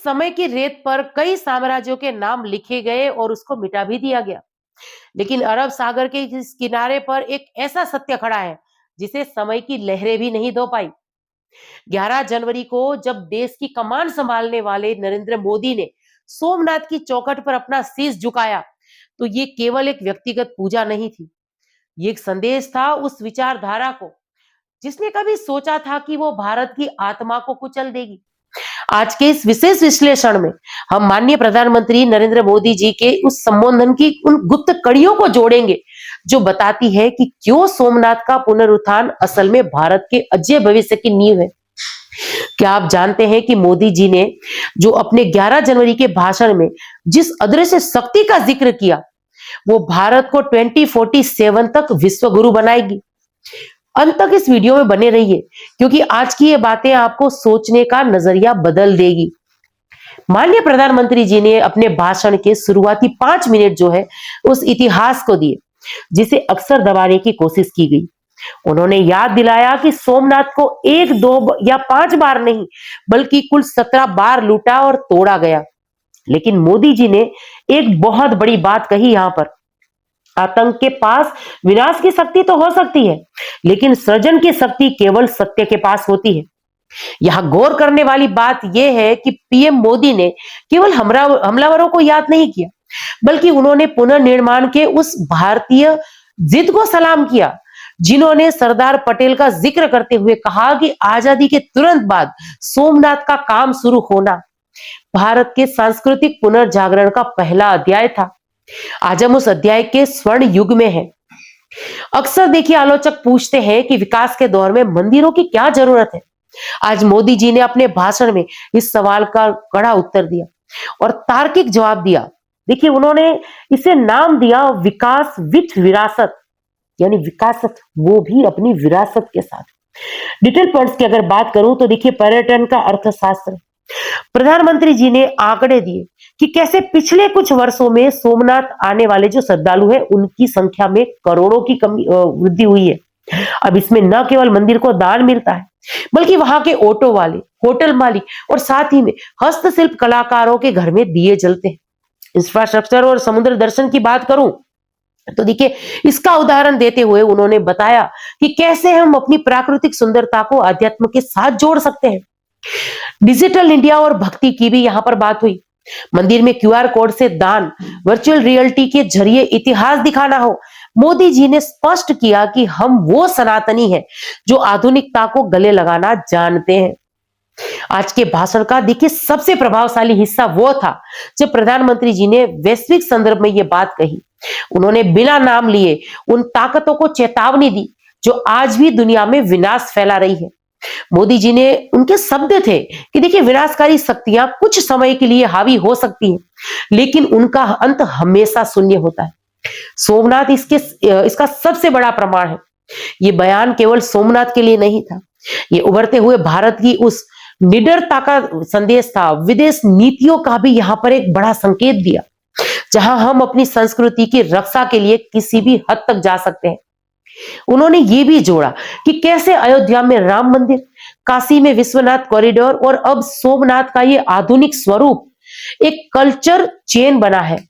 समय की रेत पर कई साम्राज्यों के नाम लिखे गए और उसको मिटा भी दिया गया। लेकिन अरब सागर के इस किनारे पर एक ऐसा सत्य खड़ा है जिसे समय की लहरें भी नहीं धो पाई। 11 जनवरी को जब देश की कमान संभालने वाले नरेंद्र मोदी ने सोमनाथ की चौखट पर अपना शीश झुकाया, तो ये केवल एक व्यक्तिगत पूजा नहीं थी। ये एक संदेश था उस विचारधारा को जिसने कभी सोचा था कि वो भारत की आत्मा को कुचल देगी। आज के इस विशेष विश्लेषण में हम माननीय प्रधानमंत्री नरेंद्र मोदी जी के उस संबोधन की उन गुप्त कड़ियों को जोड़ेंगे जो बताती है कि क्यों सोमनाथ का पुनरुत्थान असल में भारत के अजय भविष्य की नींव है। क्या आप जानते हैं कि मोदी जी ने जो अपने 11 जनवरी के भाषण में जिस अदृश्य शक्ति का जिक्र किया, वो भारत को 2047 तक विश्व गुरु बनाएगी। अंत तक इस वीडियो में बने रहिए क्योंकि आज की ये बातें आपको सोचने का नजरिया बदल देगी। माननीय प्रधानमंत्री जी ने अपने भाषण के शुरुआती 5 मिनट जो है उस इतिहास को दिए जिसे अक्सर दबाने की कोशिश की गई। उन्होंने याद दिलाया कि सोमनाथ को 1, 2 या 5 बार नहीं बल्कि कुल 17 बार लूटा और तोड़ा गया। लेकिन मोदी जी ने एक बहुत बड़ी बात कही यहाँ पर, आतंक के पास विनाश की शक्ति तो हो सकती है, लेकिन सृजन की शक्ति केवल सत्य के पास होती है। यहां गौर करने वाली बात यह है कि पीएम मोदी ने केवल हमलावरों को याद नहीं किया, बल्कि उन्होंने पुनर्निर्माण के उस भारतीय जिद को सलाम किया जिन्होंने सरदार पटेल का जिक्र करते हुए कहा कि आजादी के तुरंत बाद सोमनाथ का काम शुरू होना भारत के सांस्कृतिक पुनर्जागरण का पहला अध्याय था। आज हम उस अध्याय के स्वर्ण युग में हैं। अक्सर देखिए आलोचक पूछते हैं कि विकास के दौर में मंदिरों की क्या जरूरत है। आज मोदी जी ने अपने भाषण में इस सवाल का कड़ा उत्तर दिया और तार्किक जवाब दिया। देखिए उन्होंने इसे नाम दिया विकास विथ विरासत, यानी विकास वो भी अपनी विरासत के साथ। डिटेल पॉइंट्स की अगर बात करूं तो देखिए पर्यटन का अर्थशास्त्र, प्रधानमंत्री जी ने आंकड़े दिए कि कैसे पिछले कुछ वर्षों में सोमनाथ आने वाले जो श्रद्धालु हैं उनकी संख्या में करोड़ों की वृद्धि हुई है। अब इसमें न केवल मंदिर को दान मिलता है बल्कि वहां के ऑटो वाले, होटल मालिक और साथ ही में हस्तशिल्प कलाकारों के घर में दिए जलते हैं। इंफ्रास्ट्रक्चर और समुद्र दर्शन की बात करूं तो देखिए इसका उदाहरण देते हुए उन्होंने बताया कि कैसे हम अपनी प्राकृतिक सुंदरता को अध्यात्म के साथ जोड़ सकते हैं। डिजिटल इंडिया और भक्ति की भी यहां पर बात हुई। मंदिर में क्यूआर कोड से दान, वर्चुअल रियलिटी के जरिए इतिहास दिखाना हो, मोदी जी ने स्पष्ट किया कि हम वो सनातनी हैं जो आधुनिकता को गले लगाना जानते हैं। आज के भाषण का देखिए सबसे प्रभावशाली हिस्सा वो था जब प्रधानमंत्री जी ने वैश्विक संदर्भ में ये बात कही। उन्होंने बिना नाम लिए उन ताकतों को चेतावनी दी जो आज भी दुनिया में विनाश फैला रही है। मोदी जी ने उनके शब्द थे कि देखिए विनाशकारी शक्तियां कुछ समय के लिए हावी हो सकती हैं, लेकिन उनका अंत हमेशा शून्य होता है। सोमनाथ इसका सबसे बड़ा प्रमाण है। ये बयान केवल सोमनाथ के लिए नहीं था, ये उभरते हुए भारत की उस निडरता का संदेश था। विदेश नीतियों का भी यहाँ पर एक बड़ा संकेत दिया, जहां हम अपनी संस्कृति की रक्षा के लिए किसी भी हद तक जा सकते हैं। उन्होंने ये भी जोड़ा कि कैसे अयोध्या में राम मंदिर, काशी में विश्वनाथ कॉरिडोर और अब सोमनाथ का ये आधुनिक स्वरूप एक कल्चर चेन बना है।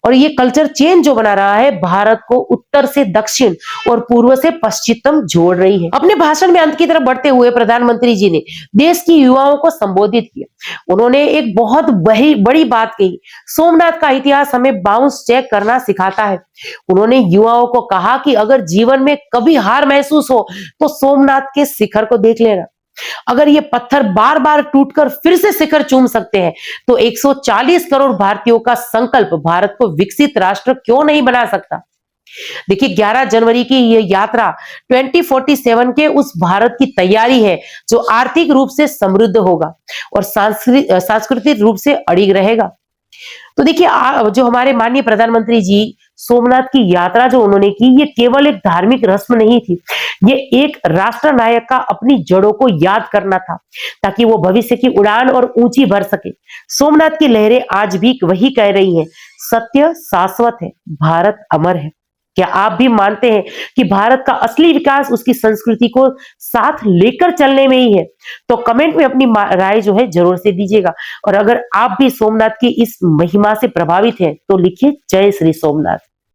और ये कल्चर चेन जो बना रहा है भारत को उत्तर से दक्षिण और पूर्व से पश्चिम जोड़ रही है। अपने भाषण में अंत की तरफ बढ़ते हुए प्रधानमंत्री जी ने देश की युवाओं को संबोधित किया। उन्होंने एक बहुत बड़ी बात कही, सोमनाथ का इतिहास हमें बाउंस चेक करना सिखाता है। उन्होंने युवाओं को कहा कि अगर जीवन में कभी हार महसूस हो तो सोमनाथ के शिखर को देख लेना। अगर ये पत्थर बार बार टूटकर फिर से शिखर चूम सकते हैं तो 140 करोड़ भारतीयों का संकल्प भारत को विकसित राष्ट्र क्यों नहीं बना सकता। देखिए 11 जनवरी की ये यात्रा 2047 के उस भारत की तैयारी है जो आर्थिक रूप से समृद्ध होगा और सांस्कृतिक रूप से अड़िग रहेगा। तो देखिए जो हमारे माननीय प्रधानमंत्री जी सोमनाथ की यात्रा जो उन्होंने की, ये केवल एक धार्मिक रस्म नहीं थी, ये एक राष्ट्र नायक का अपनी जड़ों को याद करना था ताकि वो भविष्य की उड़ान और ऊंची भर सके। सोमनाथ की लहरें आज भी वही कह रही हैं, सत्य शाश्वत है, भारत अमर है। क्या आप भी मानते हैं कि भारत का असली विकास उसकी संस्कृति को साथ लेकर चलने में ही है? तो कमेंट में अपनी राय जो है जरूर से दीजिएगा। और अगर आप भी सोमनाथ की इस महिमा से प्रभावित हैं तो लिखिए जय श्री सोमनाथ।